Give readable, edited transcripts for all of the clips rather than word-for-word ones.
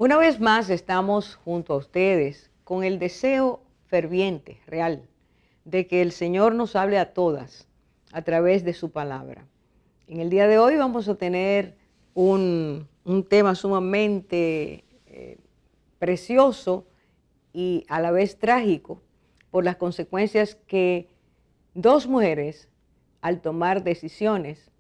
Una vez más estamos junto a ustedes con el deseo ferviente, real, de que el Señor nos hable a todas a través de su palabra. En el día de hoy vamos a tener un tema sumamente precioso y a la vez trágico por las consecuencias que dos mujeres, al tomar decisiones,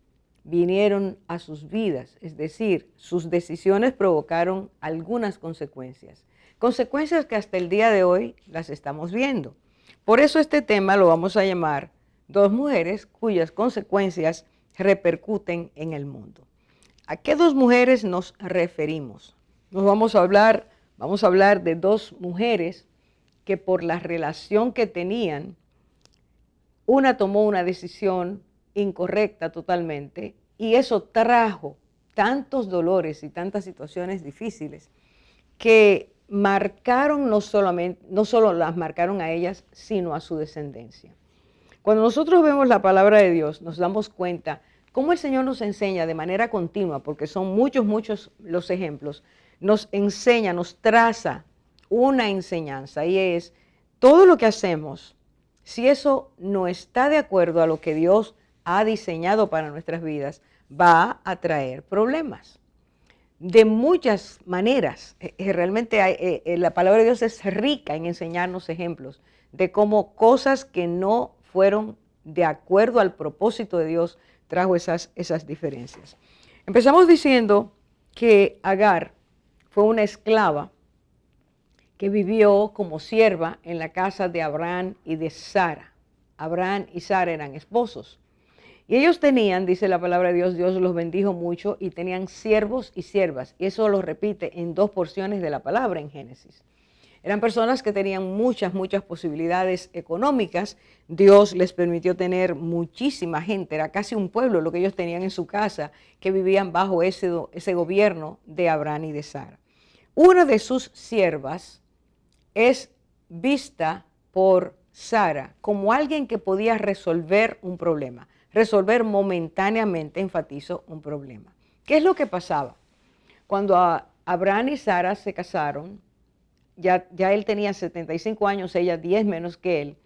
vinieron a sus vidas, es decir, sus decisiones provocaron algunas consecuencias. Consecuencias que hasta el día de hoy las estamos viendo. Por eso este tema lo vamos a llamar Dos mujeres cuyas consecuencias repercuten en el mundo. ¿A qué dos mujeres nos referimos? Vamos a hablar de dos mujeres que por la relación que tenían, una tomó una decisión incorrecta totalmente y eso trajo tantos dolores y tantas situaciones difíciles que marcaron no solo las marcaron a ellas, sino a su descendencia. Cuando nosotros vemos la palabra de Dios, nos damos cuenta cómo el Señor nos enseña de manera continua, porque son muchos los ejemplos, nos enseña, nos traza una enseñanza y es todo lo que hacemos, si eso no está de acuerdo a lo que Dios ha diseñado para nuestras vidas, va a traer problemas. De muchas maneras, realmente la palabra de Dios es rica en enseñarnos ejemplos de cómo cosas que no fueron de acuerdo al propósito de Dios trajo esas diferencias. Empezamos diciendo que Agar fue una esclava que vivió como sierva en la casa de Abraham y de Sara. Abraham y Sara eran esposos. Y ellos tenían, dice la palabra de Dios, Dios los bendijo mucho y tenían siervos y siervas. Y eso lo repite en dos porciones de la palabra en Génesis. Eran personas que tenían muchas posibilidades económicas. Dios les permitió tener muchísima gente. Era casi un pueblo lo que ellos tenían en su casa, que vivían bajo ese gobierno de Abraham y de Sara. Una de sus siervas es vista por Sara como alguien que podía resolver un problema. Resolver momentáneamente, enfatizo, un problema. ¿Qué es lo que pasaba? Cuando Abraham y Sara se casaron, ya él tenía 75 años, ella 10 menos que él,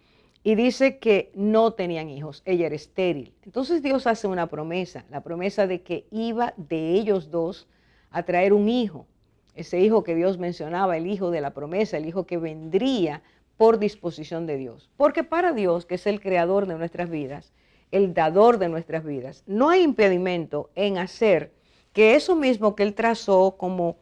y dice que no tenían hijos, ella era estéril. Entonces Dios hace una promesa, la promesa de que iba de ellos dos a traer un hijo. Ese hijo que Dios mencionaba, el hijo de la promesa, el hijo que vendría por disposición de Dios. Porque para Dios, que es el creador de nuestras vidas, el dador de nuestras vidas, no hay impedimento en hacer que eso mismo que Él trazó como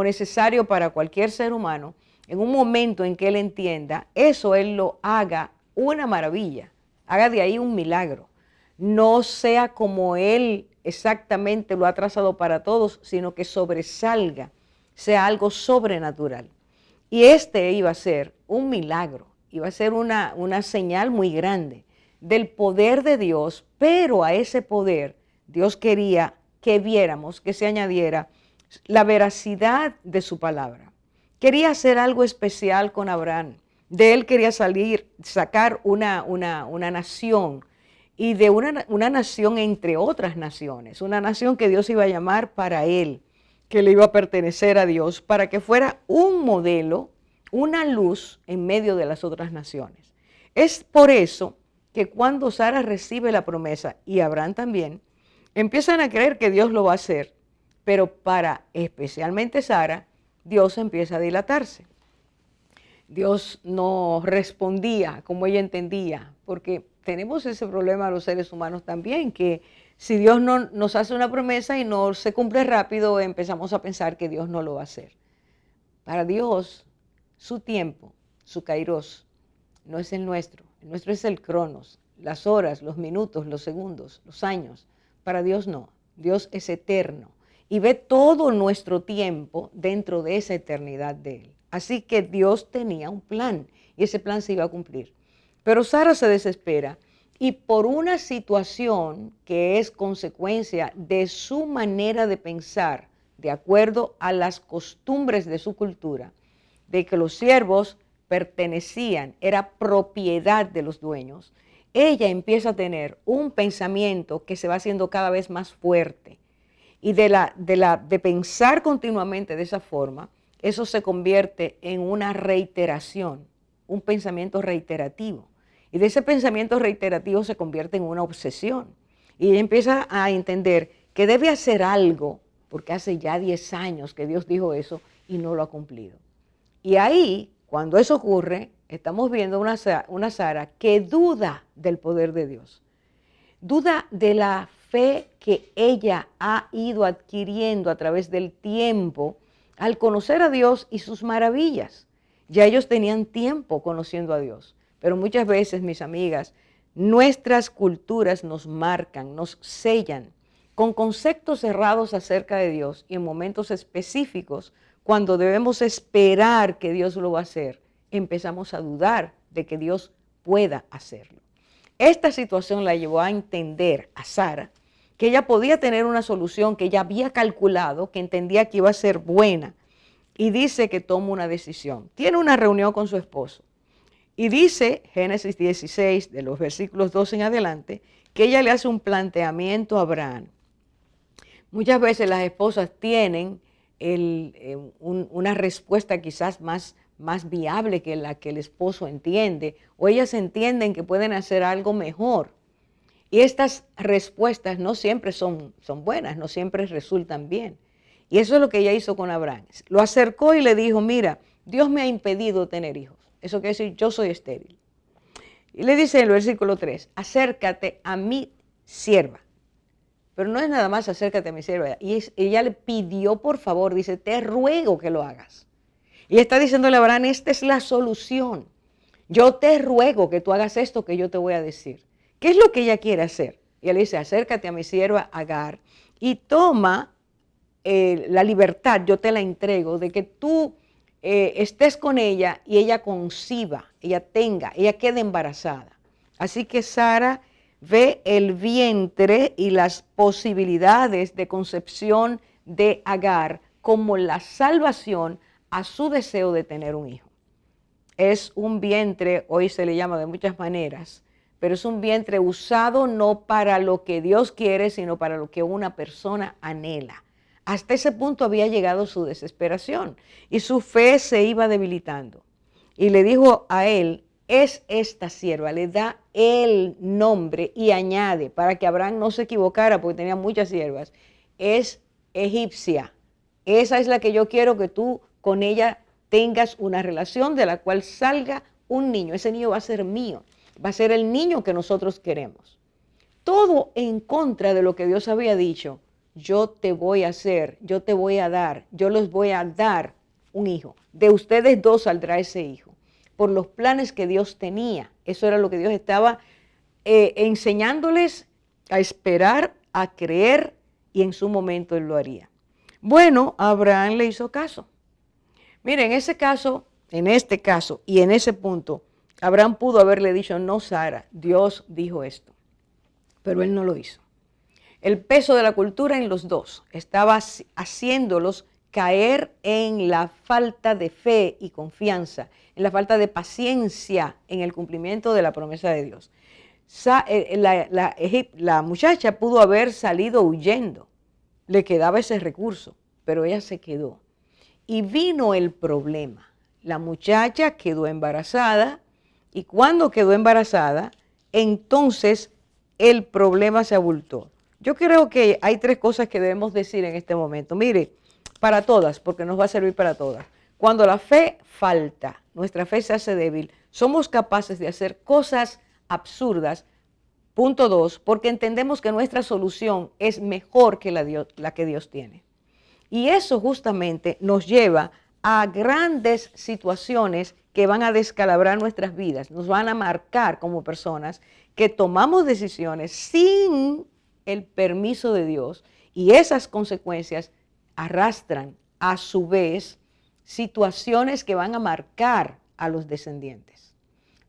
necesario para cualquier ser humano, en un momento en que Él entienda, eso Él lo haga una maravilla, haga de ahí un milagro. No sea como Él exactamente lo ha trazado para todos, sino que sobresalga, sea algo sobrenatural. Y este iba a ser un milagro, iba a ser una señal muy grande del poder de Dios, pero a ese poder Dios quería que viéramos, que se añadiera la veracidad de su palabra. Quería hacer algo especial con Abraham. De él quería sacar una nación, y de una nación entre otras naciones, una nación que Dios iba a llamar para él, que le iba a pertenecer a Dios, para que fuera un modelo, una luz en medio de las otras naciones. Es por eso que cuando Sara recibe la promesa, y Abraham también, empiezan a creer que Dios lo va a hacer, pero para especialmente Sara, Dios empieza a dilatarse. Dios no respondía como ella entendía, porque tenemos ese problema los seres humanos también, que si Dios no nos hace una promesa y no se cumple rápido, empezamos a pensar que Dios no lo va a hacer. Para Dios, su tiempo, su kairos, no es el nuestro es el cronos, las horas, los minutos, los segundos, los años. Para Dios no, Dios es eterno y ve todo nuestro tiempo dentro de esa eternidad de Él. Así que Dios tenía un plan y ese plan se iba a cumplir. Pero Sara se desespera y por una situación que es consecuencia de su manera de pensar, de acuerdo a las costumbres de su cultura, de que los siervos pertenecían, era propiedad de los dueños, ella empieza a tener un pensamiento que se va haciendo cada vez más fuerte. Y de pensar continuamente de esa forma, eso se convierte en una reiteración, un pensamiento reiterativo. Y de ese pensamiento reiterativo se convierte en una obsesión. Y ella empieza a entender que debe hacer algo, porque hace ya 10 años que Dios dijo eso y no lo ha cumplido. Y ahí, cuando eso ocurre, estamos viendo una Sara que duda del poder de Dios. Duda de la fe que ella ha ido adquiriendo a través del tiempo al conocer a Dios y sus maravillas. Ya ellos tenían tiempo conociendo a Dios, pero muchas veces, mis amigas, nuestras culturas nos marcan, nos sellan con conceptos cerrados acerca de Dios y en momentos específicos, cuando debemos esperar que Dios lo va a hacer, empezamos a dudar de que Dios pueda hacerlo. Esta situación la llevó a entender a Sara que ella podía tener una solución que ella había calculado, que entendía que iba a ser buena, y dice que toma una decisión. Tiene una reunión con su esposo y dice, Génesis 16, de los versículos 12 en adelante, que ella le hace un planteamiento a Abraham. Muchas veces las esposas tienen una respuesta quizás más viable que la que el esposo entiende, o ellas entienden que pueden hacer algo mejor. Y estas respuestas no siempre son buenas, no siempre resultan bien. Y eso es lo que ella hizo con Abraham. Lo acercó y le dijo, mira, Dios me ha impedido tener hijos. Eso quiere decir, yo soy estéril. Y le dice en el versículo 3, acércate a mi sierva. Pero no es nada más acércate a mi sierva. Y ella le pidió, por favor, dice, te ruego que lo hagas. Y está diciéndole a Abraham, esta es la solución. Yo te ruego que tú hagas esto que yo te voy a decir. ¿Qué es lo que ella quiere hacer? Y él dice, acércate a mi sierva Agar y toma la libertad, yo te la entrego, de que tú estés con ella y ella conciba, ella quede embarazada. Así que Sara ve el vientre y las posibilidades de concepción de Agar como la salvación a su deseo de tener un hijo. Es un vientre, hoy se le llama de muchas maneras, pero es un vientre usado no para lo que Dios quiere, sino para lo que una persona anhela. Hasta ese punto había llegado su desesperación y su fe se iba debilitando. Y le dijo a él, es esta sierva, le da el nombre y añade, para que Abraham no se equivocara, porque tenía muchas siervas, es egipcia. Esa es la que yo quiero que tú con ella tengas una relación de la cual salga un niño. Ese niño va a ser mío, va a ser el niño que nosotros queremos. Todo en contra de lo que Dios había dicho. Yo te voy a hacer, yo te voy a dar, yo les voy a dar un hijo. De ustedes dos saldrá ese hijo. Por los planes que Dios tenía. Eso era lo que Dios estaba enseñándoles a esperar, a creer, y en su momento Él lo haría. Bueno, Abraham le hizo caso. Miren, en este caso y en ese punto, Abraham pudo haberle dicho, no, Sara, Dios dijo esto. Pero él no lo hizo. El peso de la cultura en los dos estaba haciéndolos caer en la falta de fe y confianza, en la falta de paciencia en el cumplimiento de la promesa de Dios. La muchacha pudo haber salido huyendo, le quedaba ese recurso, pero ella se quedó. Y vino el problema. La muchacha quedó embarazada y cuando quedó embarazada, entonces el problema se abultó. Yo creo que hay 3 cosas que debemos decir en este momento. Mire, para todas, porque nos va a servir para todas. Cuando la fe falta, nuestra fe se hace débil, somos capaces de hacer cosas absurdas. Punto 2, porque entendemos que nuestra solución es mejor que la que Dios tiene. Y eso justamente nos lleva a grandes situaciones que van a descalabrar nuestras vidas, nos van a marcar como personas que tomamos decisiones sin el permiso de Dios y esas consecuencias arrastran a su vez situaciones que van a marcar a los descendientes.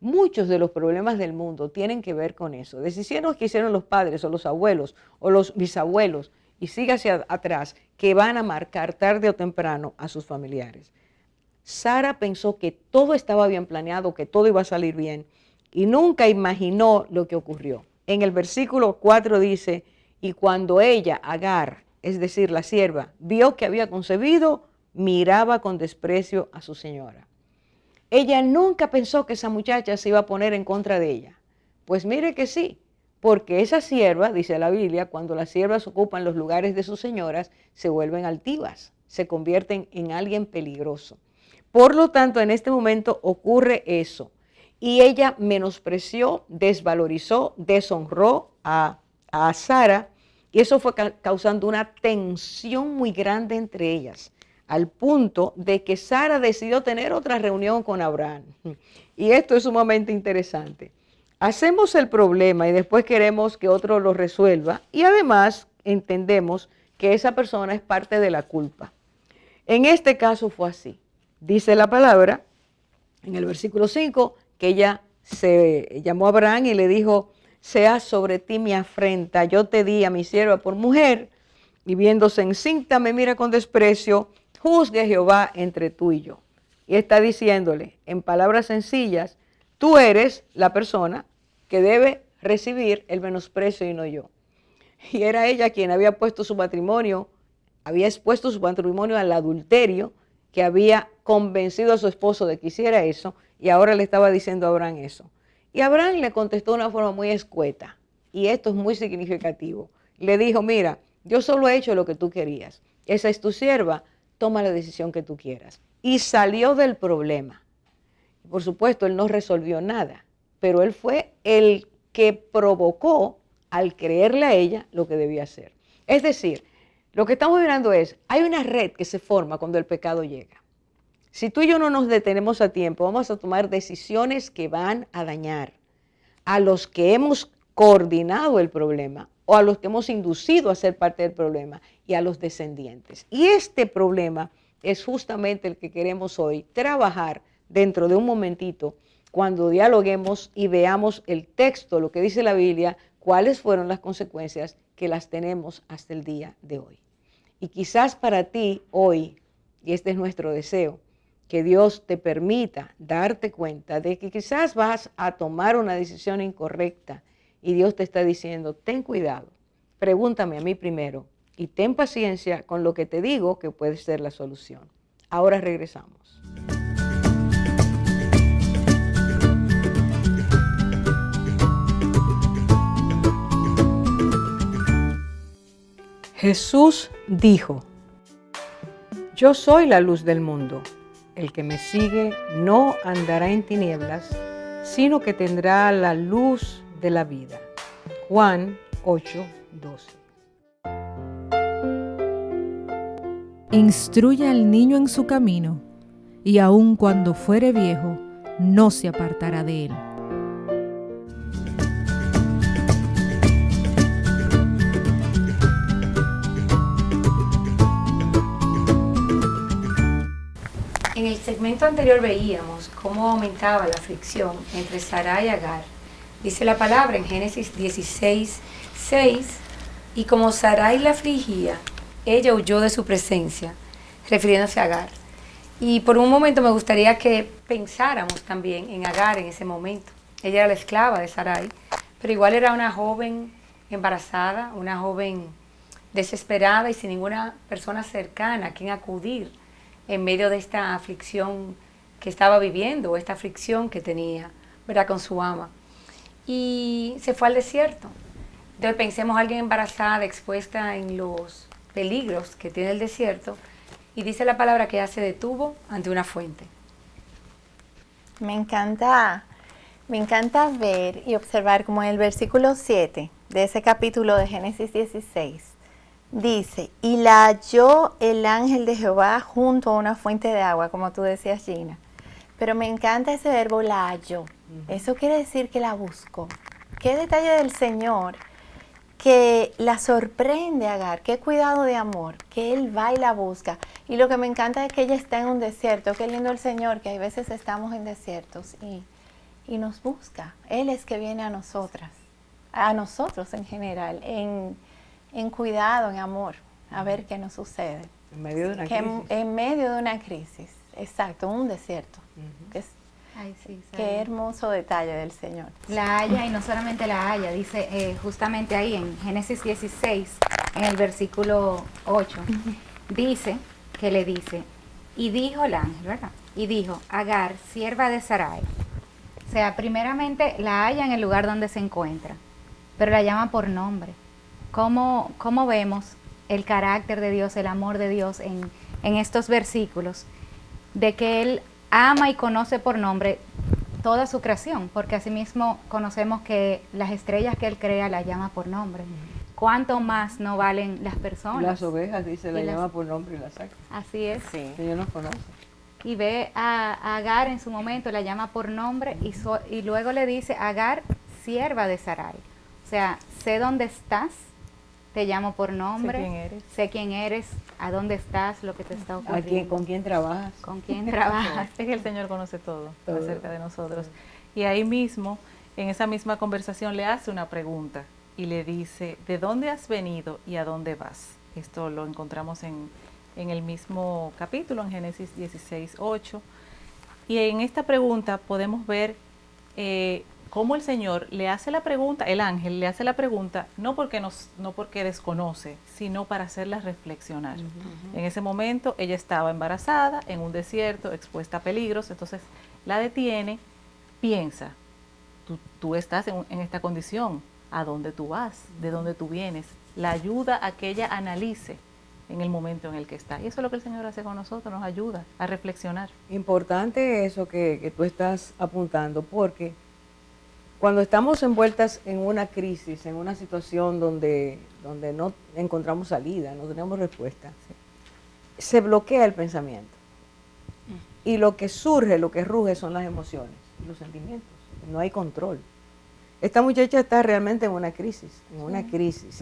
Muchos de los problemas del mundo tienen que ver con eso, decisiones que hicieron los padres o los abuelos o los bisabuelos y siga hacia atrás, que van a marcar tarde o temprano a sus familiares. Sara pensó que todo estaba bien planeado, que todo iba a salir bien y nunca imaginó lo que ocurrió. En el versículo 4 dice, y cuando ella, Agar, es decir, la sierva, vio que había concebido, miraba con desprecio a su señora. Ella nunca pensó que esa muchacha se iba a poner en contra de ella. Pues mire que sí, porque esa sierva, dice la Biblia, cuando las siervas ocupan los lugares de sus señoras, se vuelven altivas, se convierten en alguien peligroso. Por lo tanto, en este momento ocurre eso. Y ella menospreció, desvalorizó, deshonró a Sara, y eso fue causando una tensión muy grande entre ellas, al punto de que Sara decidió tener otra reunión con Abraham. Y esto es sumamente interesante. Hacemos el problema y después queremos que otro lo resuelva, y además entendemos que esa persona es parte de la culpa. En este caso fue así. Dice la palabra, en el versículo 5, que ella se llamó a Abraham y le dijo: sea sobre ti mi afrenta, yo te di a mi sierva por mujer, y viéndose encinta me mira con desprecio, juzgue Jehová entre tú y yo. Y está diciéndole, en palabras sencillas, tú eres la persona que debe recibir el menosprecio y no yo. Y era ella quien había puesto su matrimonio, había expuesto su matrimonio al adulterio, que había convencido a su esposo de que hiciera eso, y ahora le estaba diciendo a Abraham eso. Y Abraham le contestó de una forma muy escueta, y esto es muy significativo. Le dijo: mira, yo solo he hecho lo que tú querías, esa es tu sierva, toma la decisión que tú quieras. Y salió del problema. Por supuesto, él no resolvió nada, pero él fue el que provocó, al creerle a ella, lo que debía hacer. Es decir, lo que estamos mirando es, hay una red que se forma cuando el pecado llega. Si tú y yo no nos detenemos a tiempo, vamos a tomar decisiones que van a dañar a los que hemos coordinado el problema o a los que hemos inducido a ser parte del problema y a los descendientes. Y este problema es justamente el que queremos hoy trabajar dentro de un momentito, cuando dialoguemos y veamos el texto, lo que dice la Biblia, cuáles fueron las consecuencias que las tenemos hasta el día de hoy. Y quizás para ti hoy, y este es nuestro deseo, que Dios te permita darte cuenta de que quizás vas a tomar una decisión incorrecta y Dios te está diciendo: ten cuidado, pregúntame a mí primero y ten paciencia con lo que te digo que puede ser la solución. Ahora regresamos. Jesús dijo: yo soy la luz del mundo. El que me sigue no andará en tinieblas, sino que tendrá la luz de la vida. Juan 8:12. Instruye al niño en su camino, y aun cuando fuere viejo, no se apartará de él. En el segmento anterior veíamos cómo aumentaba la fricción entre Sarai y Agar. Dice la palabra en Génesis 16:6, y como Sarai la afligía, ella huyó de su presencia, refiriéndose a Agar. Y por un momento me gustaría que pensáramos también en Agar en ese momento. Ella era la esclava de Sarai, pero igual era una joven embarazada, una joven desesperada y sin ninguna persona cercana a quien acudir en medio de esta aflicción que estaba viviendo, o esta aflicción que tenía, ¿verdad?, con su ama. Y se fue al desierto. Entonces pensemos a alguien embarazada, expuesta en los peligros que tiene el desierto, y dice la palabra que ella se detuvo ante una fuente. Me encanta ver y observar como en el versículo 7 de ese capítulo de Génesis 16, dice: y la halló el ángel de Jehová junto a una fuente de agua, como tú decías, Gina. Pero me encanta ese verbo, la halló. Eso quiere decir que la buscó. Qué detalle del Señor, que la sorprende a Agar, qué cuidado de amor, que Él va y la busca. Y lo que me encanta es que ella está en un desierto. Qué lindo el Señor, que hay veces estamos en desiertos y nos busca. Él es que viene a nosotros en general, en cuidado, en amor, a ver qué nos sucede. En medio de una crisis. En medio de una crisis, exacto, un desierto. Ay, sí, Qué hermoso detalle del Señor. La haya, y no solamente la haya, dice justamente ahí en Génesis 16, en el versículo 8, dice que le dice: Y dijo el ángel, ¿verdad? Y dijo, Agar, sierva de Sarai. O sea, primeramente la halla en el lugar donde se encuentra, pero la llama por nombre. ¿Cómo vemos el carácter de Dios, el amor de Dios en estos versículos? De que Él ama y conoce por nombre toda su creación, porque asimismo conocemos que las estrellas que Él crea las llama por nombre. ¿Cuánto más no valen las personas? Las ovejas, dice, la Y las- llama por nombre y la saca. Así es. Sí. El Señor nos conoce. Y ve a Agar en su momento, la llama por nombre y luego le dice, Agar, sierva de Sarai. O sea, sé dónde estás, te llamo por nombre, sé quién eres, a dónde estás, lo que te está ocurriendo, ¿Con quién trabajas? con quién trabajas. Es que el Señor conoce todo Todo. acerca de nosotros. Y ahí mismo, en esa misma conversación, le hace una pregunta y le dice, ¿de dónde has venido y a dónde vas? Esto lo encontramos en el mismo capítulo, en Génesis 16:8. Y en esta pregunta podemos ver cómo el Señor le hace la pregunta, el ángel le hace la pregunta, no porque desconoce, sino para hacerla reflexionar. En ese momento ella estaba embarazada, en un desierto, expuesta a peligros, entonces la detiene, piensa, tú estás en esta condición, ¿a dónde tú vas? ¿De dónde tú vienes? La ayuda a que ella analice en el momento en el que está. Y eso es lo que el Señor hace con nosotros, nos ayuda a reflexionar. Importante eso que tú estás apuntando, porque cuando estamos envueltas en una crisis, en una situación donde no encontramos salida, no tenemos respuesta, se bloquea el pensamiento. Y lo que surge, lo que ruge son las emociones, los sentimientos. No hay control. Esta muchacha está realmente en una crisis,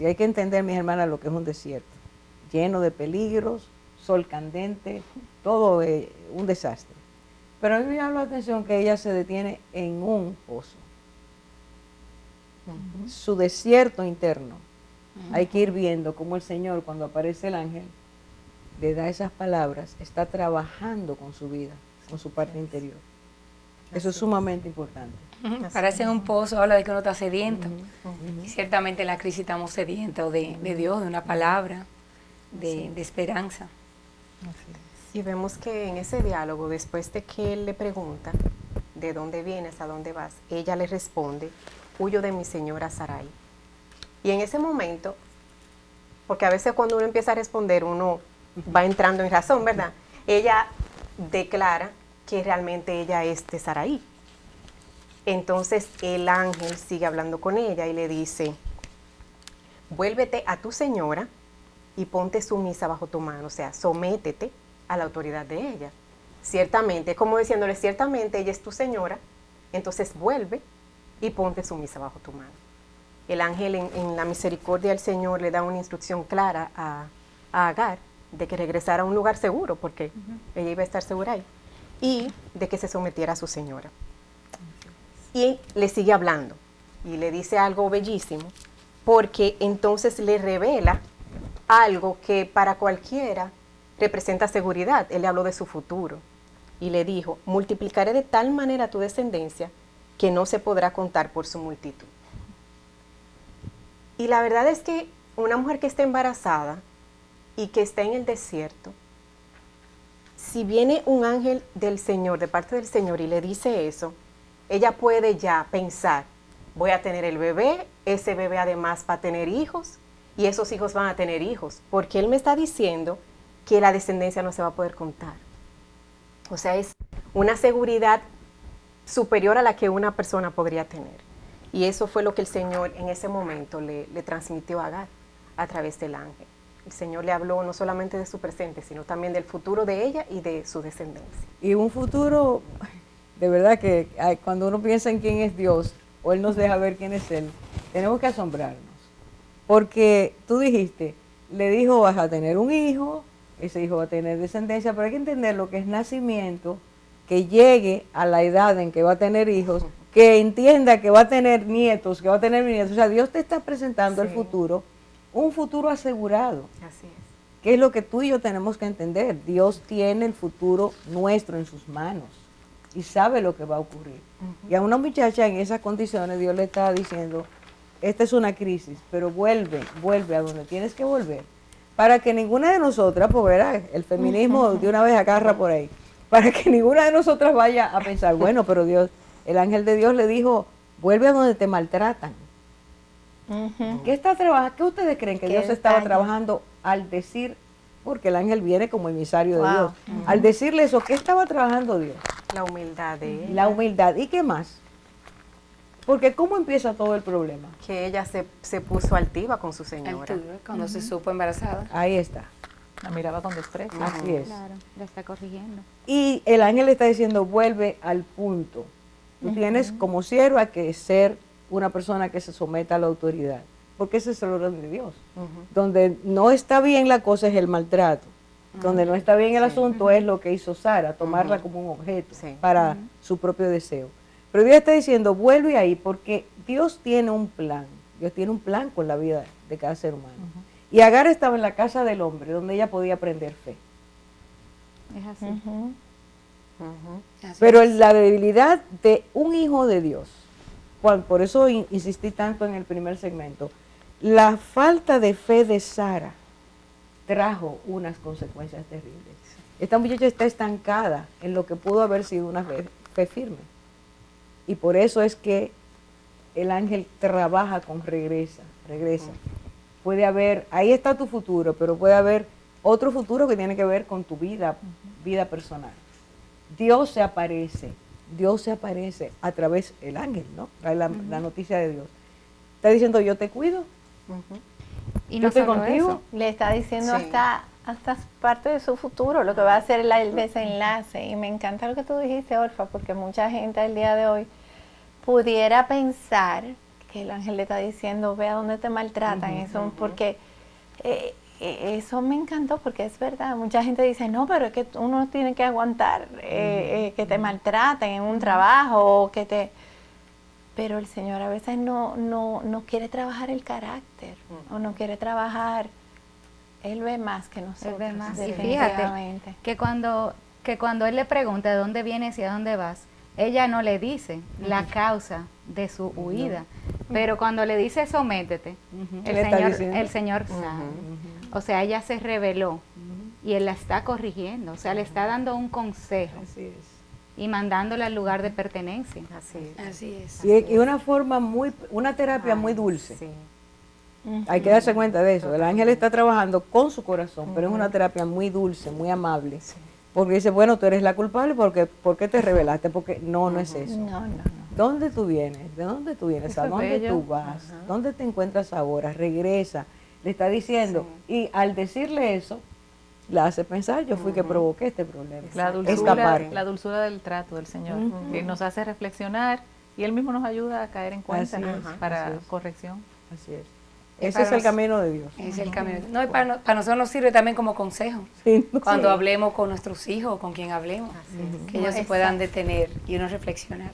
Y hay que entender, mis hermanas, lo que es un desierto, lleno de peligros, sol candente, todo un desastre. Pero a mí me llama la atención que ella se detiene en un pozo. Su desierto interno. Hay que ir viendo cómo el Señor, cuando aparece el ángel, le da esas palabras, está trabajando con su vida, con su parte interior. Eso es sumamente importante. Parece en un pozo, habla de que uno está sediento. Y ciertamente en la crisis estamos sedientos de Dios, de una palabra, de esperanza. Y vemos que en ese diálogo, después de que él le pregunta, ¿de dónde vienes, a dónde vas? Ella le responde, huyo de mi señora Sarai. Y en ese momento, porque a veces cuando uno empieza a responder, uno va entrando en razón, ¿verdad? Ella declara que realmente ella es de Sarai. Entonces el ángel sigue hablando con ella y le dice, vuélvete a tu señora y ponte sumisa bajo tu mano, o sea, sométete a la autoridad de ella. Ciertamente, como diciéndole, ciertamente ella es tu señora, entonces vuelve y ponte sumisa bajo tu mano. El ángel en la misericordia del Señor le da una instrucción clara a Agar de que regresara a un lugar seguro, porque ella iba a estar segura ahí, y de que se sometiera a su señora. Y le sigue hablando, y le dice algo bellísimo, porque entonces le revela algo que para cualquiera representa seguridad. Él le habló de su futuro, y le dijo, multiplicaré de tal manera tu descendencia que no se podrá contar por su multitud. Y la verdad es que una mujer que está embarazada y que está en el desierto, si viene un ángel del Señor, de parte del Señor, y le dice eso, ella puede ya pensar, voy a tener el bebé, ese bebé además va a tener hijos, y esos hijos van a tener hijos, porque él me está diciendo que la descendencia no se va a poder contar. O sea, es una seguridad superior a la que una persona podría tener. Y eso fue lo que el Señor en ese momento le transmitió a Agar a través del ángel. El Señor le habló no solamente de su presente, sino también del futuro de ella y de su descendencia. Y un futuro, de verdad que cuando uno piensa en quién es Dios, o Él nos deja ver quién es Él, tenemos que asombrarnos. Porque tú dijiste, le dijo, vas a tener un hijo, ese hijo va a tener descendencia, pero hay que entender lo que es nacimiento, que llegue a la edad en que va a tener hijos, que entienda que va a tener nietos, que va a tener nietos. O sea, Dios te está presentando el futuro, un futuro asegurado. Así es. ¿Qué es lo que tú y yo tenemos que entender? Dios tiene el futuro nuestro en sus manos y sabe lo que va a ocurrir. Y a una muchacha en esas condiciones Dios le está diciendo, esta es una crisis, pero vuelve a donde tienes que volver, para que ninguna de nosotras, pues verá, el feminismo de una vez agarra por ahí, para que ninguna de nosotras vaya a pensar, bueno, pero Dios, el ángel de Dios le dijo, vuelve a donde te maltratan. ¿Qué está trabajando? ¿Qué ustedes creen que Qué Dios estaba detalle. trabajando al decir, porque el ángel viene como emisario de Wow. Dios, al decirle eso, ¿qué estaba trabajando Dios? La humildad de ella. La humildad. ¿Y qué más? Porque ¿cómo empieza todo el problema? Que ella se puso altiva con su señora. Altura, cuando se supo embarazada. Ahí está. La miraba con desprecio. Así es. Claro, la está corrigiendo. Y el ángel le está diciendo, vuelve al punto. Tú tienes como sierva que ser una persona que se someta a la autoridad, porque ese es el orden de Dios. Donde no está bien la cosa es el maltrato. Donde no está bien el asunto es lo que hizo Sara, tomarla como un objeto Sí. para su propio deseo. Pero Dios está diciendo, vuelve ahí, porque Dios tiene un plan. Dios tiene un plan con la vida de cada ser humano. Y Agar estaba en la casa del hombre, donde ella podía aprender fe. Es así. Así Pero es. la debilidad de un hijo de Dios, por eso insistí tanto en el primer segmento, la falta de fe de Sara trajo unas consecuencias terribles. Esta muchacha está estancada en lo que pudo haber sido una fe firme. Y por eso es que el ángel trabaja con regresa. Puede haber, ahí está tu futuro, pero puede haber otro futuro que tiene que ver con tu vida personal. Dios se aparece a través del ángel, ¿no? La noticia de Dios. Está diciendo, yo te cuido, Y yo no estoy solo contigo. eso. Le está diciendo Sí. hasta parte de su futuro, lo que va a ser el desenlace. Y me encanta lo que tú dijiste, Orfa, porque mucha gente al día de hoy pudiera pensar que el ángel le está diciendo, ve a dónde te maltratan, eso, porque eso me encantó, porque es verdad. Mucha gente dice, no, pero es que uno tiene que aguantar que te maltraten en un trabajo, o que te... Pero el Señor a veces no quiere trabajar el carácter, o no quiere trabajar, Él ve más que nosotros. Él ve más. Y definitivamente. fíjate que cuando él le pregunta de dónde vienes y a dónde vas, ella no le dice la causa de su huida. Pero cuando le dice sométete, ¿Qué le está diciendo? el Señor sabe. O sea, ella se reveló y él la está corrigiendo. O sea, le está dando un consejo Así es. y mandándola al lugar de pertenencia. Así es. Así es. Y una forma una terapia muy dulce. Sí. Hay que darse cuenta de eso. El ángel está trabajando con su corazón, pero es una terapia muy dulce, muy amable. Porque dice, bueno, tú eres la culpable, ¿por qué te revelaste? Porque no es eso. No. ¿Dónde tú vienes? ¿De dónde tú vienes? Eso ¿A es dónde bello. tú vas? ¿Dónde te encuentras ahora? Regresa. Le está diciendo. Y al decirle eso, la hace pensar, yo fui que provoqué este problema. La Esta parte. dulzura del trato del Señor, que nos hace reflexionar y Él mismo nos ayuda a caer en cuenta Así es, para así es. corrección. Así es. Y Ese para es el nos- camino de Dios. Es el camino. No, y para nosotros nos sirve también como consejo. Sí, Cuando sí. hablemos con nuestros hijos o con quien hablemos, que ellos se puedan detener y uno reflexionar.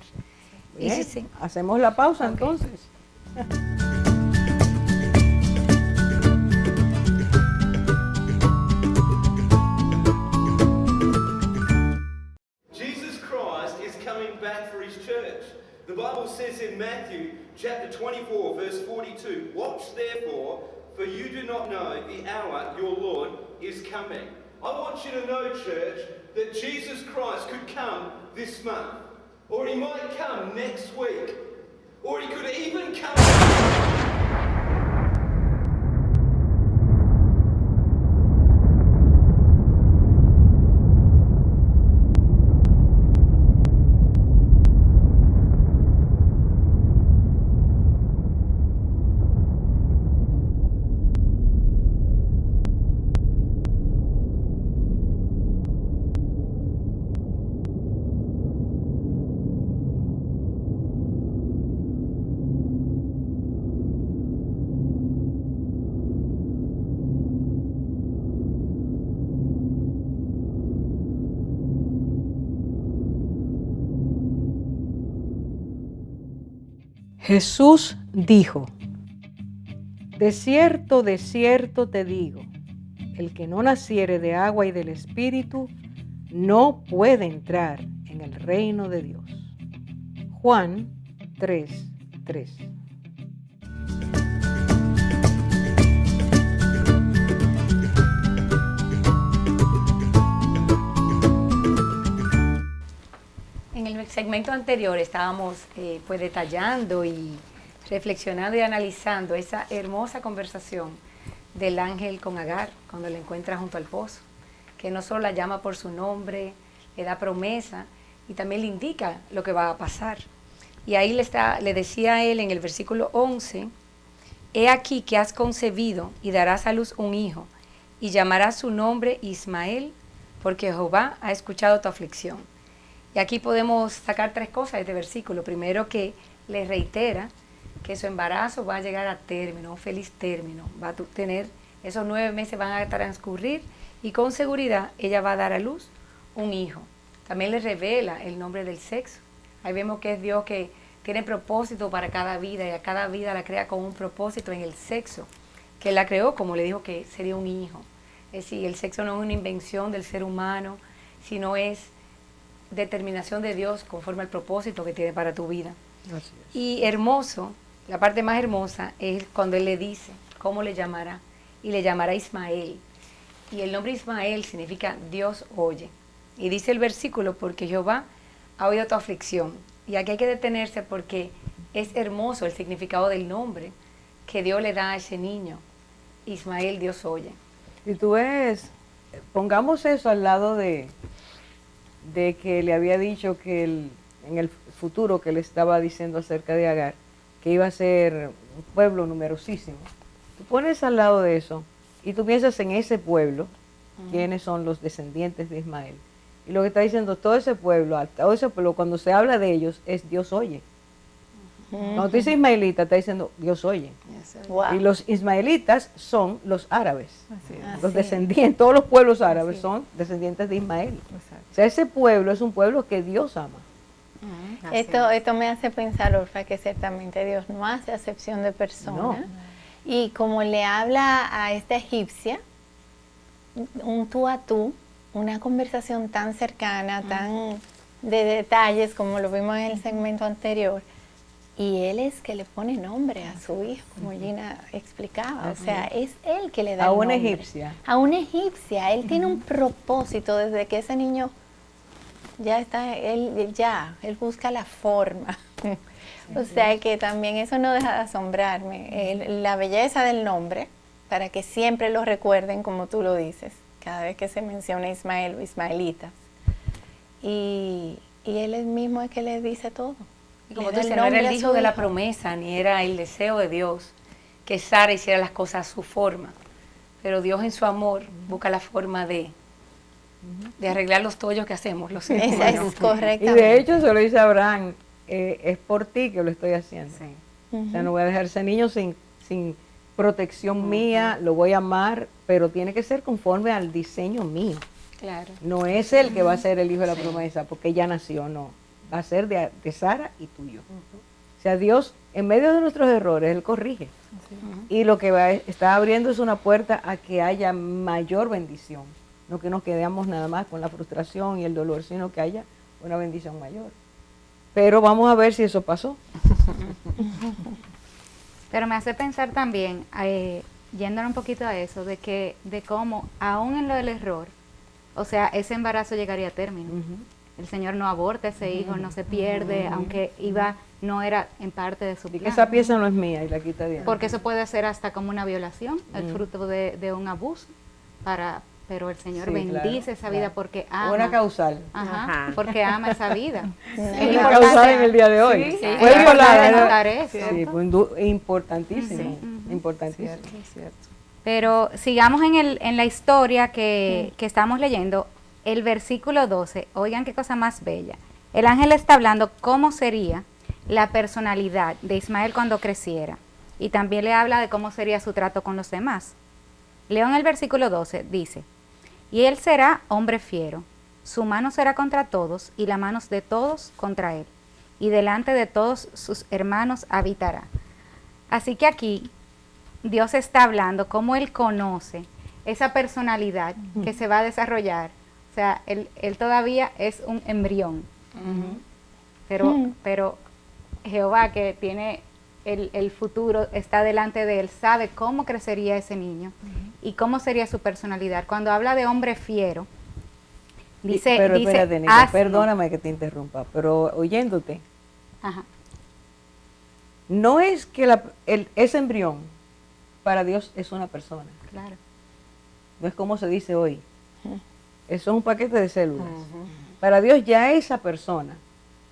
Y Bien, sí. hacemos la pausa entonces. Jesus Christ is coming back for his church. The Bible says in Matthew chapter 24, verse 42, "Watch therefore, for you do not know the hour your Lord is coming." I want you to know, church, that Jesus Christ could come this month, or he might come next week, or he could even come... Jesús dijo, de cierto te digo, el que no naciere de agua y del Espíritu no puede entrar en el reino de Dios. Juan 3:3. segmento anterior estábamos pues detallando y reflexionando y analizando esa hermosa conversación del ángel con Agar cuando la encuentra junto al pozo, que no solo la llama por su nombre, le da promesa y también le indica lo que va a pasar. Y ahí le decía a él en el versículo 11, he aquí que has concebido y darás a luz un hijo, y llamarás su nombre Ismael, porque Jehová ha escuchado tu aflicción. Y aquí podemos sacar 3 cosas de este versículo. Primero, que le reitera que su embarazo va a llegar a término, un feliz término. Va a tener, esos 9 meses van a transcurrir y con seguridad ella va a dar a luz un hijo. También le revela el nombre del sexo. Ahí vemos que es Dios que tiene propósito para cada vida y a cada vida la crea con un propósito en el sexo, que Él la creó, como le dijo, que sería un hijo. Es decir, el sexo no es una invención del ser humano, sino es determinación de Dios conforme al propósito que tiene para tu vida. Así es. Y hermoso, la parte más hermosa es cuando Él le dice cómo le llamará, y le llamará Ismael. Y el nombre Ismael significa Dios oye. Y dice el versículo, porque Jehová ha oído tu aflicción. Y aquí hay que detenerse porque es hermoso el significado del nombre que Dios le da a ese niño. Ismael, Dios oye. Y tú ves, pongamos eso al lado de que le había dicho que en el futuro que le estaba diciendo acerca de Agar, que iba a ser un pueblo numerosísimo. Tú pones al lado de eso y tú piensas en ese pueblo, quiénes son los descendientes de Ismael. Y lo que está diciendo todo ese pueblo, cuando se habla de ellos, es Dios oye. Cuando tú dices ismaelita, está diciendo Dios oye. Wow. Y los ismaelitas son los árabes. Así es. Los descendientes, todos los pueblos árabes son descendientes de Ismael. Exacto. O sea, ese pueblo es un pueblo que Dios ama. Esto me hace pensar, Orfa, que ciertamente Dios no hace acepción de personas. No. Y como le habla a esta egipcia, un tú a tú, una conversación tan cercana, tan de detalles como lo vimos en el segmento anterior, y él es que le pone nombre a su hijo, como Gina explicaba. O sea, es él que le da A el una nombre. egipcia. A una egipcia. Él tiene un propósito desde que ese niño ya está, él busca la forma. O sea que también eso no deja de asombrarme. La belleza del nombre, para que siempre lo recuerden como tú lo dices, cada vez que se menciona Ismael o ismaelitas. Y él es mismo el que les dice todo. Y como Le tú da dices, no era nombre el a hijo su de la promesa, ni era el deseo de Dios que Sara hiciera las cosas a su forma. Pero Dios en su amor busca la forma de arreglar los tollos que hacemos los seres Esa humanos. es correcta. Y de hecho se lo dice a Abraham, es por ti que lo estoy haciendo. Sí. O sea, no voy a dejar ese niño sin protección mía, lo voy a amar, pero tiene que ser conforme al diseño mío. Claro. No es él que va a ser el hijo de la promesa, porque ya nació, no. Va a ser de Sara y tuyo. O sea, Dios, en medio de nuestros errores, Él corrige. Y lo que está abriendo es una puerta a que haya mayor bendición. No que nos quedemos nada más con la frustración y el dolor, sino que haya una bendición mayor. Pero vamos a ver si eso pasó. Pero me hace pensar también, yéndonos un poquito a eso, de cómo, aún en lo del error, o sea, ese embarazo llegaría a término. El Señor no aborta ese hijo, no se pierde, aunque no era en parte de su Y plan. que esa pieza no es mía y la quita bien. Porque eso puede ser hasta como una violación, el fruto de un abuso, pero el Señor Sí, bendice claro, esa vida claro. porque ama. Una causal. Ajá, porque ama esa vida. Es Una importante- causal en el día de hoy. Sí, Fue es violada. importante ¿no? notar eso. Sí, fue importantísimo. Importantísimo. Pero sigamos en la historia que estamos leyendo, el versículo 12, oigan qué cosa más bella. El ángel está hablando cómo sería la personalidad de Ismael cuando creciera. Y también le habla de cómo sería su trato con los demás. Leo en el versículo 12, dice, y él será hombre fiero, su mano será contra todos y la mano de todos contra él. Y delante de todos sus hermanos habitará. Así que aquí Dios está hablando cómo Él conoce esa personalidad que se va a desarrollar. O sea, Él todavía es un embrión. Pero Jehová, que tiene el futuro, está delante de Él, sabe cómo crecería ese niño y cómo sería su personalidad. Cuando habla de hombre fiero, Dice, pero dice espérate, Nica, asno. perdóname que te interrumpa, pero oyéndote, Ajá. no es que ese embrión para Dios es una persona, Claro. no es como se dice hoy. Eso es un paquete de células. Para Dios ya esa persona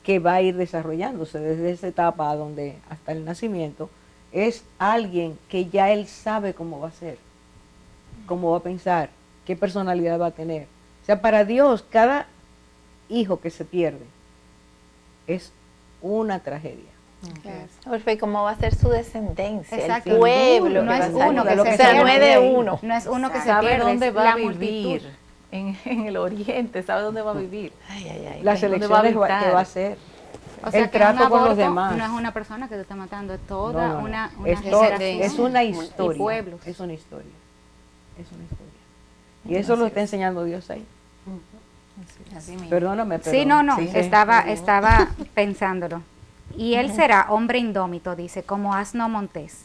que va a ir desarrollándose desde esa etapa donde hasta el nacimiento es alguien que ya él sabe cómo va a ser, cómo va a pensar, qué personalidad va a tener. O sea, para Dios cada hijo que se pierde es una tragedia. Porque cómo va a ser su descendencia, Exacto. el pueblo. No que es va a uno salir. que o se sea, no es de pierde. uno. No es uno que se Sabe pierde, dónde es va la a vivir. multitud. En el oriente, sabe dónde va a vivir. Ay, ay, ay. Las ¿dónde elecciones va a que habitar? va a hacer, O sea, el que trato un con los aborto demás. no es una persona que tú estás matando, es No, toda no, no. una Es generación. es una y historia. pueblos. Es una historia. Es una historia. Y eso lo está enseñando Dios ahí. Así mismo. Perdóname, pero Sí, no, sí. estaba pensándolo. Y él será hombre indómito, dice, como asno montés.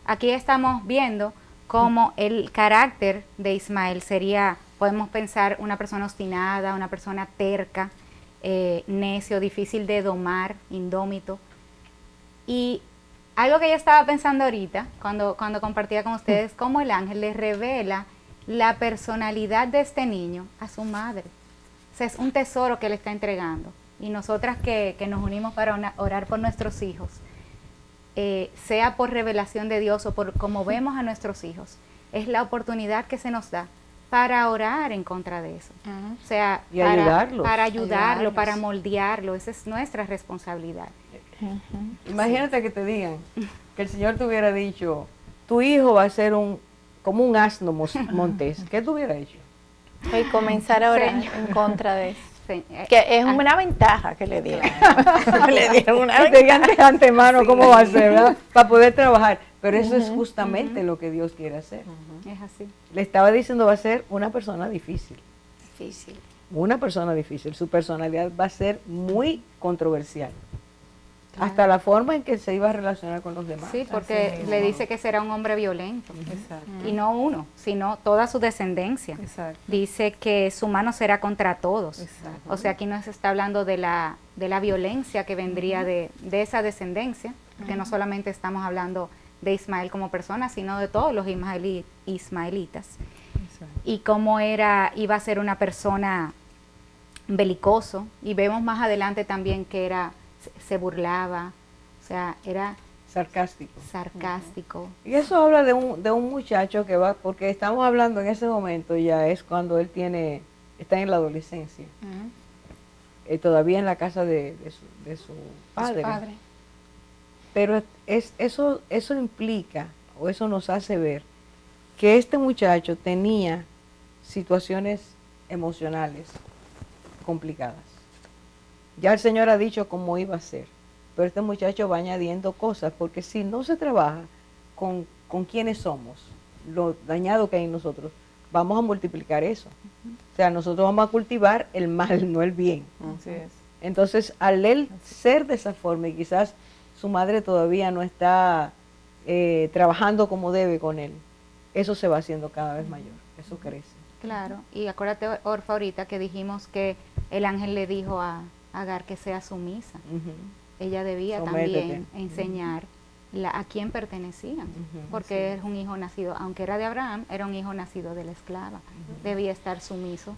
Aquí estamos viendo cómo el carácter de Ismael sería, podemos pensar, una persona obstinada, una persona terca, necio, difícil de domar, indómito. Y algo que yo estaba pensando ahorita, cuando compartía con ustedes, cómo el ángel le revela la personalidad de este niño a su madre. O sea, es un tesoro que le está entregando. Y nosotras que nos unimos para orar por nuestros hijos, sea por revelación de Dios o por cómo vemos a nuestros hijos, es la oportunidad que se nos da para orar en contra de eso. O sea, Y ayudarlos. para ayudarlo, Ayudarlos. para moldearlo, esa es nuestra responsabilidad. Imagínate que te digan que el Señor te hubiera dicho, tu hijo va a ser como un asno montés. ¿Qué tú hubieras hecho? Y comenzar a orar Señor. en contra de eso. Sí, Que es una ventaja que le dieron. Le dieron una Que te digan ventaja. de antemano cómo va a ser, ¿verdad? Para poder trabajar. Pero eso es justamente lo que Dios quiere hacer. es así. Le estaba diciendo, va a ser una persona difícil. Difícil. Una persona difícil. Su personalidad va a ser muy controversial. Hasta la forma en que se iba a relacionar con los demás. Sí, porque le dice que será un hombre violento. Exacto. Y no uno, sino toda su descendencia. Exacto. Dice que su mano será contra todos. Exacto. O sea, aquí no se está hablando de la violencia que vendría de esa descendencia, que no solamente estamos hablando de Ismael como persona, sino de todos los ismaelitas. Exacto. Y cómo iba a ser una persona belicoso. Y vemos más adelante también que se burlaba, o sea, era Sarcástico. sarcástico. Y eso habla de un muchacho que va, porque estamos hablando en ese momento ya es cuando él está en la adolescencia, todavía en la casa de su padre. Pero eso implica, o eso nos hace ver, que este muchacho tenía situaciones emocionales complicadas. Ya el Señor ha dicho cómo iba a ser, pero este muchacho va añadiendo cosas, porque si no se trabaja con quiénes somos, lo dañado que hay en nosotros, vamos a multiplicar eso. O sea, nosotros vamos a cultivar el mal, no el bien. Así es. Entonces, al él ser de esa forma, y quizás su madre todavía no está trabajando como debe con él, eso se va haciendo cada vez mayor, eso crece. Claro, y acuérdate, Orfa, ahorita que dijimos que el ángel le dijo a Agar que sea sumisa. Ujú. Ella debía Sométete. también enseñar a quién pertenecían, porque es un hijo nacido, aunque era de Abraham, era un hijo nacido de la esclava. Debía estar sumiso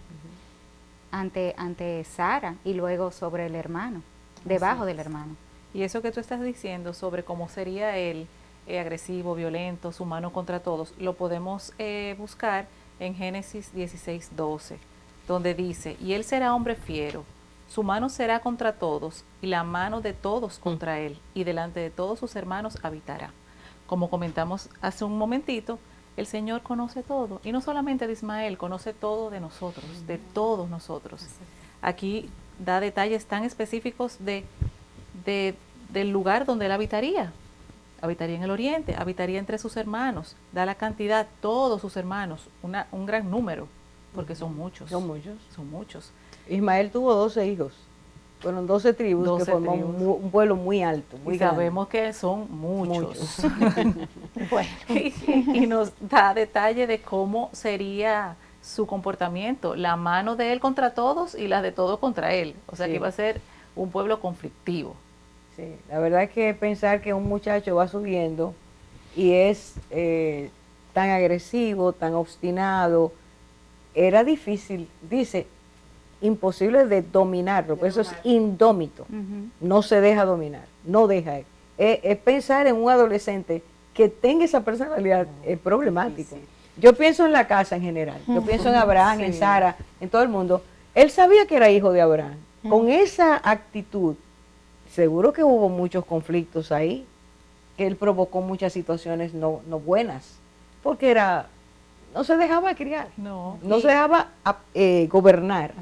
ante Sara y luego sobre el hermano, debajo del hermano. Y eso que tú estás diciendo sobre cómo sería él, agresivo, violento, su mano contra todos, lo podemos buscar en Génesis 16:12, donde dice, y él será hombre fiero, su mano será contra todos, y la mano de todos contra él, y delante de todos sus hermanos habitará. Como comentamos hace un momentito, el Señor conoce todo, y no solamente de Ismael, conoce todo de nosotros, de todos nosotros. Aquí da detalles tan específicos del lugar donde él habitaría. Habitaría en el oriente, habitaría entre sus hermanos, da la cantidad, todos sus hermanos, un gran número, porque son muchos. Son muchos. Son muchos. Ismael tuvo 12 hijos, fueron 12 tribus 12 que formó tribus. un pueblo muy alto, muy Y grande. sabemos que son muchos. Bueno, y nos da detalle de cómo sería su comportamiento, la mano de él contra todos y la de todos contra él. O sea Sí. que iba a ser un pueblo conflictivo. Sí, la verdad es que pensar que un muchacho va subiendo y es tan agresivo, tan obstinado, era difícil, dice, imposible de dominarlo, por eso es indómito, no se deja dominar, no deja. Es pensar en un adolescente que tenga esa personalidad problemático. Yo pienso en la casa en general, yo pienso en Abraham, en Sara, en todo el mundo. Él sabía que era hijo de Abraham. Con esa actitud, seguro que hubo muchos conflictos ahí, que él provocó muchas situaciones no buenas, porque no se dejaba criar, No. no se dejaba gobernar.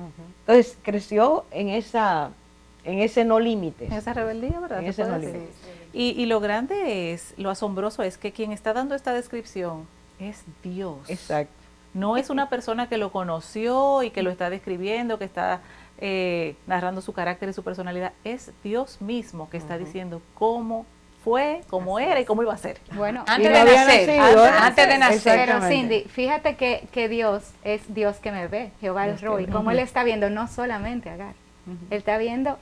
Entonces creció en ese no límites. Esa rebeldía, ¿verdad? En Se ese puede no decir. límites. Y lo grande es, lo asombroso es que quien está dando esta descripción es Dios. Exacto. No es una persona que lo conoció y que lo está describiendo, que está narrando su carácter y su personalidad. Es Dios mismo que está diciendo cómo fue, cómo era y cómo iba a ser. Bueno, Y antes no de había nacer, nacido, antes de nacer. Pero exactamente. Cindy, fíjate que Dios es Dios que me ve, Jehová el Roy, como Él está viendo no solamente a Agar, Él está viendo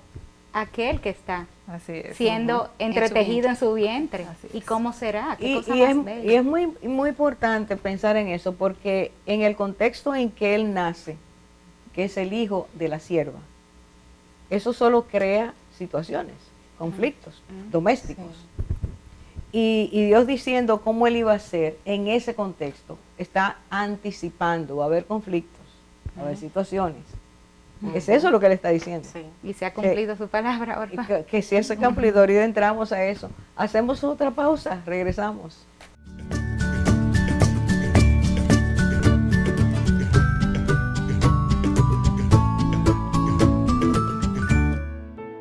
a aquel que está Así es. siendo entretejido en su vientre. Así ¿Y es. cómo será? ¿Qué Y, cosa y más es, bella? y es muy importante pensar en eso, porque en el contexto en que él nace, que es el hijo de la sierva, eso solo crea situaciones, conflictos domésticos. Y Dios diciendo cómo él iba a ser en ese contexto, está anticipando, va a haber conflictos, va a haber situaciones. Es eso lo que él está diciendo. Sí. Y se ha cumplido su palabra, Y Orfa. que si es cumplidor y entramos a eso, hacemos otra pausa, regresamos.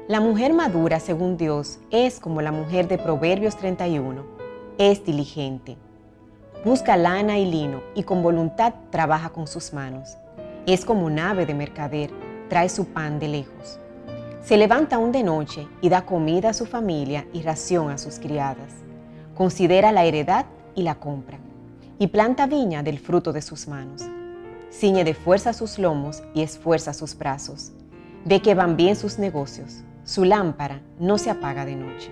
La mujer madura, según Dios, es como la mujer de Proverbios 31. Es diligente. Busca lana y lino y con voluntad trabaja con sus manos. Es como un ave de mercader, trae su pan de lejos. Se levanta aún de noche y da comida a su familia y ración a sus criadas. Considera la heredad y la compra, y planta viña del fruto de sus manos. Ciñe de fuerza sus lomos y esfuerza sus brazos. Ve que van bien sus negocios. Su lámpara no se apaga de noche.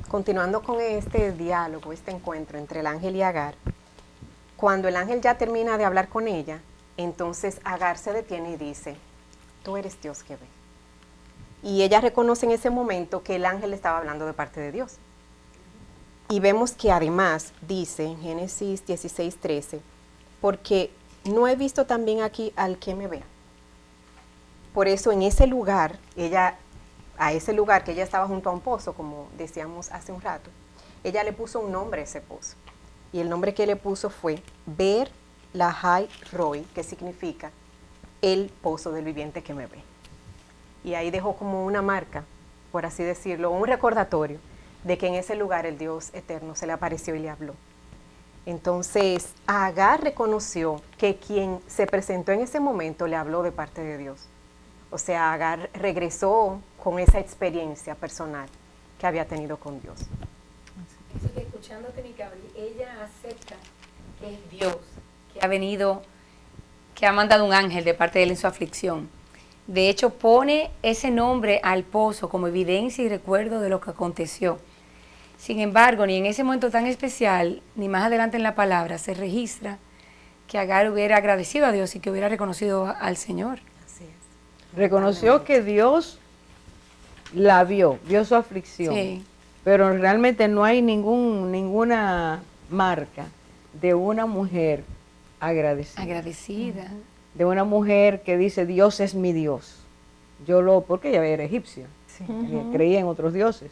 Continuando con este diálogo, este encuentro entre el ángel y Agar, cuando el ángel ya termina de hablar con ella, entonces Agar se detiene y dice, tú eres Dios que ve. Y ella reconoce en ese momento que el ángel estaba hablando de parte de Dios. Y vemos que además dice en Génesis 16:13, porque no he visto también aquí al que me ve. Por eso en ese lugar, a ese lugar que ella estaba junto a un pozo, como decíamos hace un rato, ella le puso un nombre a ese pozo. Y el nombre que le puso fue Ber Lahai Roy, que significa el pozo del viviente que me ve. Y ahí dejó como una marca, por así decirlo, un recordatorio de que en ese lugar el Dios eterno se le apareció y le habló. Entonces, Agar reconoció que quien se presentó en ese momento le habló de parte de Dios. O sea, Agar regresó con esa experiencia personal que había tenido con Dios. Así que escuchándote, Nicabri, ella acepta que es Dios, que ha venido, que ha mandado un ángel de parte de él en su aflicción. De hecho, pone ese nombre al pozo como evidencia y recuerdo de lo que aconteció. Sin embargo, ni en ese momento tan especial, ni más adelante en la palabra, se registra que Agar hubiera agradecido a Dios y que hubiera reconocido al Señor. Así es. Reconoció que Dios la vio su aflicción, Sí. pero realmente no hay ninguna marca de una mujer agradecida. Agradecida. De una mujer que dice, Dios es mi Dios. Porque ella era egipcia, creía en otros dioses.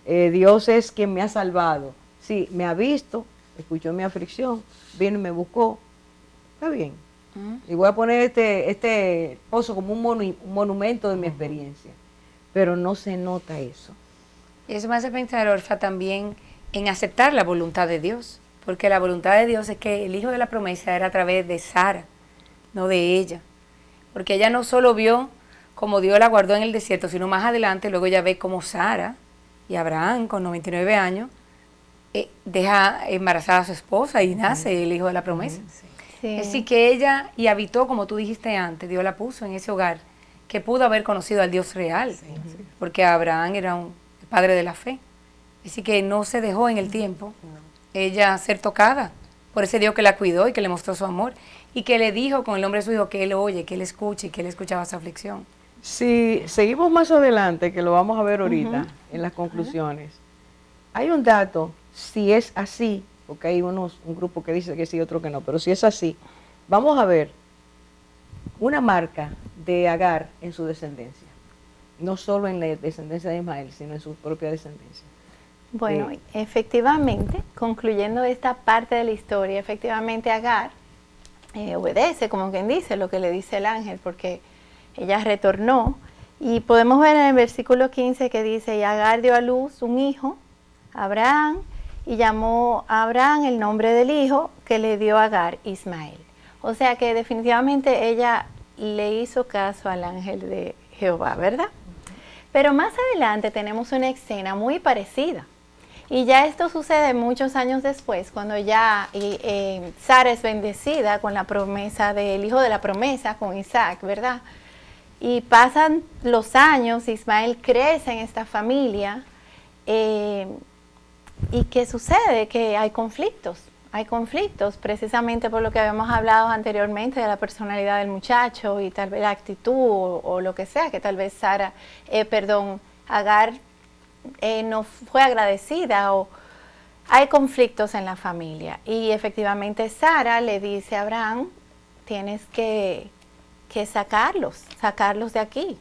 Dios es quien me ha salvado. Sí, me ha visto, escuchó mi aflicción, vino y me buscó. Está bien. Y voy a poner este pozo como un monumento de mi experiencia. Pero no se nota eso. Y eso me hace pensar, Orfa, también en aceptar la voluntad de Dios. Porque la voluntad de Dios es que el hijo de la promesa era a través de Sara, no de ella. Porque ella no solo vio como Dios la guardó en el desierto, sino más adelante, luego ella ve como Sara y Abraham, con 99 años, deja embarazada a su esposa y nace el hijo de la promesa. Sí. Así que ella, y habitó, como tú dijiste antes, Dios la puso en ese hogar, que pudo haber conocido al Dios real, porque Abraham era un padre de la fe. Así que no se dejó en el tiempo ella ser tocada por ese Dios que la cuidó y que le mostró su amor, y que le dijo con el nombre de su hijo que él oye, que él escuche y que él escuchaba su aflicción. Si seguimos más adelante, que lo vamos a ver ahorita en las conclusiones, hay un dato, si es así, porque hay un grupo que dice que sí, otro que no, pero si es así, vamos a ver una marca de Agar en su descendencia, no solo en la descendencia de Ismael, sino en su propia descendencia. Bueno, efectivamente, concluyendo esta parte de la historia, efectivamente Agar obedece, como quien dice, lo que le dice el ángel, porque ella retornó, y podemos ver en el versículo 15 que dice, y Agar dio a luz un hijo, Abraham, y llamó a Abraham el nombre del hijo que le dio a Agar, Ismael. O sea que definitivamente ella le hizo caso al ángel de Jehová, ¿verdad? Pero más adelante tenemos una escena muy parecida. Y ya esto sucede muchos años después, cuando ya Sara es bendecida con la promesa del hijo de la promesa, con Isaac, ¿verdad? Y pasan los años, Ismael crece en esta familia, y ¿qué sucede? Que hay conflictos precisamente por lo que habíamos hablado anteriormente de la personalidad del muchacho y tal vez la actitud o lo que sea, que tal vez Agar no fue agradecida, o hay conflictos en la familia. Y efectivamente Sara le dice a Abraham, tienes que sacarlos de aquí.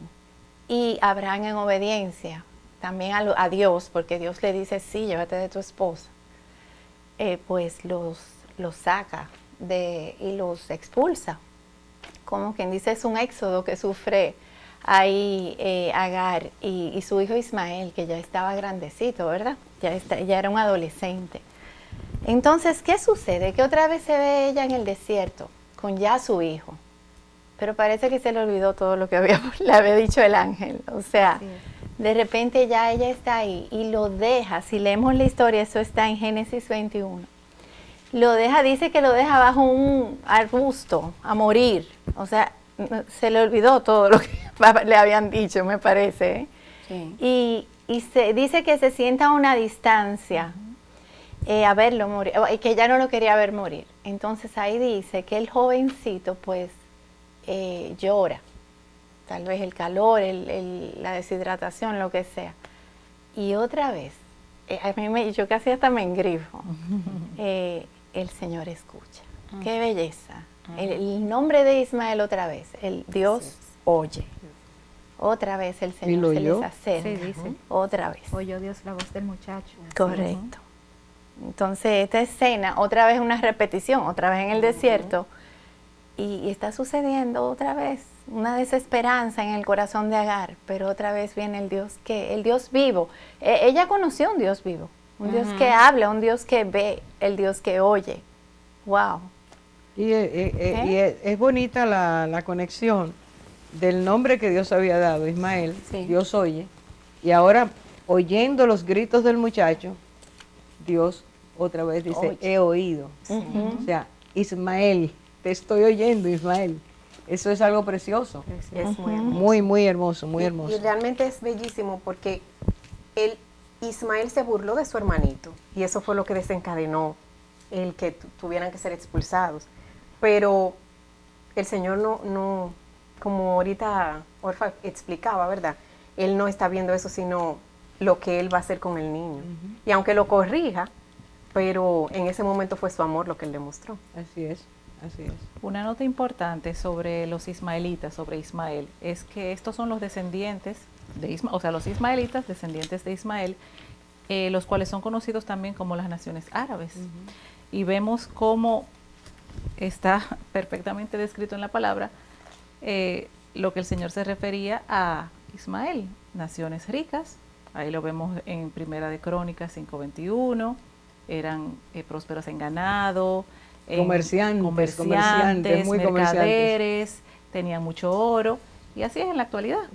Y Abraham, en obediencia también a Dios, porque Dios le dice, sí, llévate de tu esposa, pues los saca y los expulsa. Como quien dice, es un éxodo que sufre ahí Agar y su hijo Ismael, que ya estaba grandecito, ¿verdad? Ya era un adolescente. Entonces, ¿qué sucede? Que otra vez se ve ella en el desierto con ya su hijo, pero parece que se le olvidó todo lo que le había dicho el ángel. O sea, de repente ya ella está ahí y lo deja. Si leemos la historia, eso está en Génesis 21. Lo deja, dice que lo deja bajo un arbusto a morir. O sea, se le olvidó todo lo que le habían dicho, me parece. Sí. Y se dice que se sienta a una distancia a verlo morir, y que ya no lo quería ver morir. Entonces ahí dice que el jovencito pues llora, tal vez el calor, la deshidratación, lo que sea. Y otra vez, yo casi hasta me engrifo, el Señor escucha. ¡Qué belleza! El nombre de Ismael otra vez, el Dios oye. Otra vez el Señor se les acerca. Sí, dice. Otra vez. Oyó Dios la voz del muchacho. Correcto. Entonces esta escena, otra vez una repetición, otra vez en el desierto, y está sucediendo otra vez una desesperanza en el corazón de Agar, pero otra vez viene el Dios vivo. Ella conoció un Dios vivo, un Dios que habla, un Dios que ve, el Dios que oye. ¡Wow! Y es bonita la conexión del nombre que Dios había dado, Ismael, Dios oye, y ahora oyendo los gritos del muchacho, Dios otra vez dice, he oído. O sea, Ismael, te estoy oyendo, Ismael. Eso es algo precioso. Es muy hermoso. Muy, muy hermoso, muy hermoso. Y realmente es bellísimo porque Ismael se burló de su hermanito y eso fue lo que desencadenó el que tuvieran que ser expulsados. Pero el Señor no, como ahorita Orfa explicaba, ¿verdad? Él no está viendo eso, sino lo que Él va a hacer con el niño. Y aunque lo corrija, pero en ese momento fue su amor lo que Él demostró. Así es, así es. Una nota importante sobre los ismaelitas, sobre Ismael, es que estos son los descendientes de Ismael, o sea, los ismaelitas, descendientes de Ismael, los cuales son conocidos también como las naciones árabes. Y vemos cómo está perfectamente descrito en la palabra lo que el Señor se refería a Ismael, naciones ricas. Ahí lo vemos en Primera de Crónicas 5:21, eran prósperos en ganado, Comerciantes, muy mercaderes, comerciantes. tenían mucho oro, y así es en la actualidad.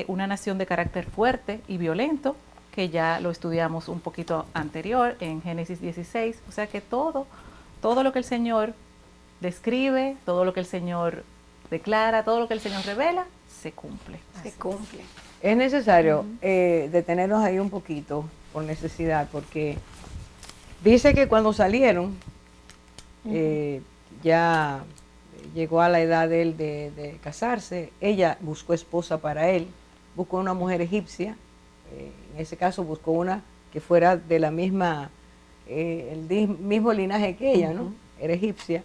Una nación de carácter fuerte y violento, que ya lo estudiamos un poquito anterior en Génesis 16, o sea que todo lo que el Señor describe, todo lo que el Señor declara, todo lo que el Señor revela, se cumple. Se cumple. Es necesario detenernos ahí un poquito por necesidad, porque dice que cuando salieron, ya llegó a la edad de él de casarse, ella buscó esposa para él, buscó una mujer egipcia, en ese caso buscó una que fuera de la misma, mismo linaje que ella, ¿no? Era egipcia,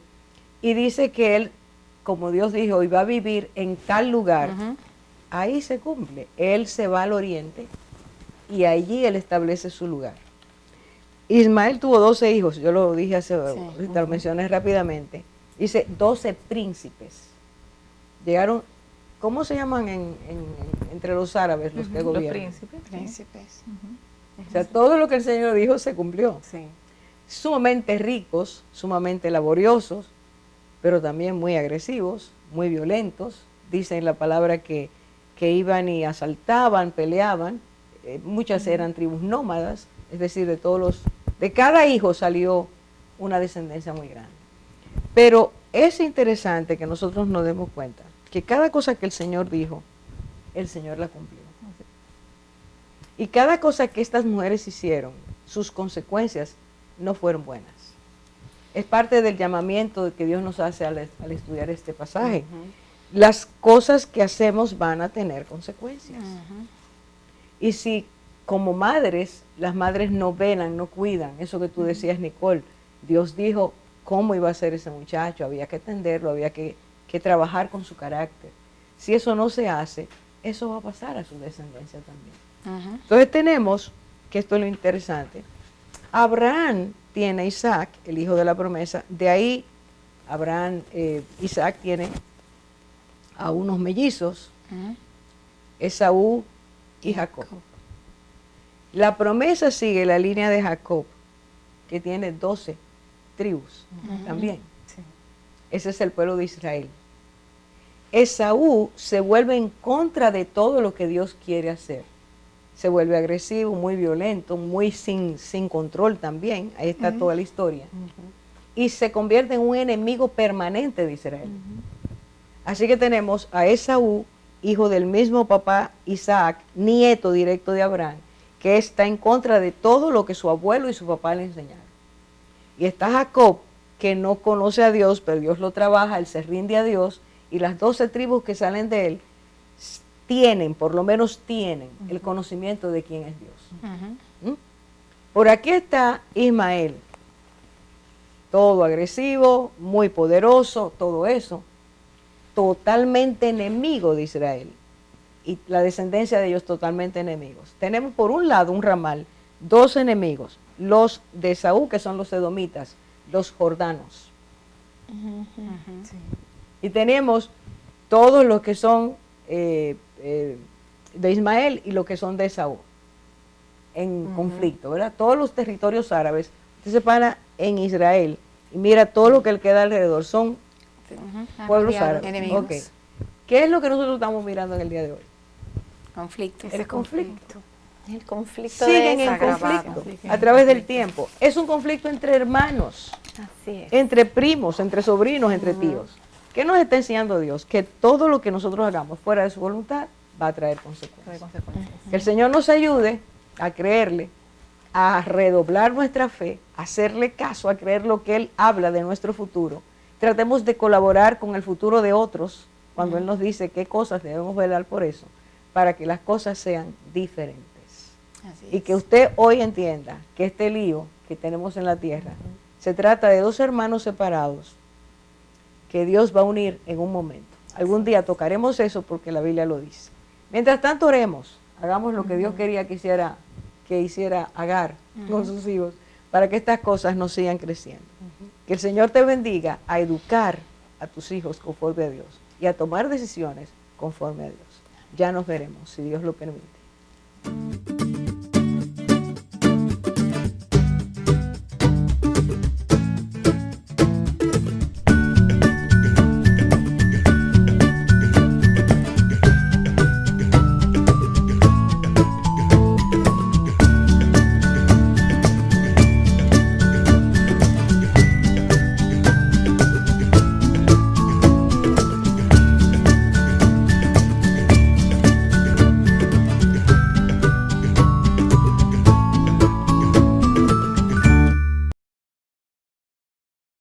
y dice que él, como Dios dijo, iba a vivir en tal lugar. Ahí se cumple. Él se va al oriente y allí él establece su lugar. Ismael tuvo 12 hijos, yo lo dije ahorita lo mencioné rápidamente. Dice 12 príncipes. Llegaron, ¿cómo se llaman entre los árabes los que gobiernan? Los Príncipes. O sea, todo lo que el Señor dijo se cumplió. Sí. Sumamente ricos, sumamente laboriosos, pero también muy agresivos, muy violentos. Dice en la palabra que iban y asaltaban, peleaban. Muchas eran tribus nómadas, es decir, de cada hijo salió una descendencia muy grande. Pero es interesante que nosotros nos demos cuenta que cada cosa que el Señor dijo, el Señor la cumplió. Y cada cosa que estas mujeres hicieron, sus consecuencias no fueron buenas. Es parte del llamamiento que Dios nos hace al estudiar este pasaje. Las cosas que hacemos van a tener consecuencias. Y si como madres, las madres no velan, no cuidan, eso que tú decías, Nicole, Dios dijo cómo iba a ser ese muchacho, había que atenderlo, había que trabajar con su carácter. Si eso no se hace, eso va a pasar a su descendencia también. Entonces tenemos, que esto es lo interesante, Abraham tiene a Isaac, el hijo de la promesa, de ahí Isaac tiene a unos mellizos, Esaú y Jacob. La promesa sigue la línea de Jacob, que tiene 12 tribus también. Sí. Ese es el pueblo de Israel. Esaú se vuelve en contra de todo lo que Dios quiere hacer. Se vuelve agresivo, muy violento, muy sin control también. Ahí está toda la historia. Y se convierte en un enemigo permanente de Israel. Así que tenemos a Esaú, hijo del mismo papá Isaac, nieto directo de Abraham, que está en contra de todo lo que su abuelo y su papá le enseñaron. Y está Jacob, que no conoce a Dios, pero Dios lo trabaja, él se rinde a Dios, y las 12 tribus que salen de él tienen, por lo menos tienen, el conocimiento de quién es Dios. Por aquí está Ismael, todo agresivo, muy poderoso, todo eso, totalmente enemigo de Israel, y la descendencia de ellos totalmente enemigos. Tenemos por un lado un ramal, 2 enemigos, los de Esaú, que son los edomitas, los jordanos. Y tenemos todos los que son de Ismael y los que son de Esaú, en conflicto, ¿verdad? Todos los territorios árabes, usted se para en Israel y mira todo lo que le queda alrededor, son pueblos árabes. Enemigos. Okay. ¿Qué es lo que nosotros estamos mirando en el día de hoy? Conflicto. El conflicto. El conflicto Siguen de en desagravado. conflicto a través del tiempo. Es un conflicto entre hermanos, Así es. entre primos, entre sobrinos, entre tíos. ¿Qué nos está enseñando Dios? Que todo lo que nosotros hagamos fuera de su voluntad va a traer consecuencias. Que el Señor nos ayude a creerle, a redoblar nuestra fe, a hacerle caso, a creer lo que Él habla de nuestro futuro. Tratemos de colaborar con el futuro de otros cuando Él nos dice qué cosas debemos velar por eso, para que las cosas sean diferentes. Y que usted hoy entienda que este lío que tenemos en la tierra se trata de 2 hermanos separados que Dios va a unir en un momento. Algún día tocaremos eso porque la Biblia lo dice. Mientras tanto oremos, hagamos lo que Dios quería que que hiciera Agar con sus hijos para que estas cosas no sigan creciendo. Que el Señor te bendiga a educar a tus hijos conforme a Dios y a tomar decisiones conforme a Dios. Ya nos veremos, si Dios lo permite.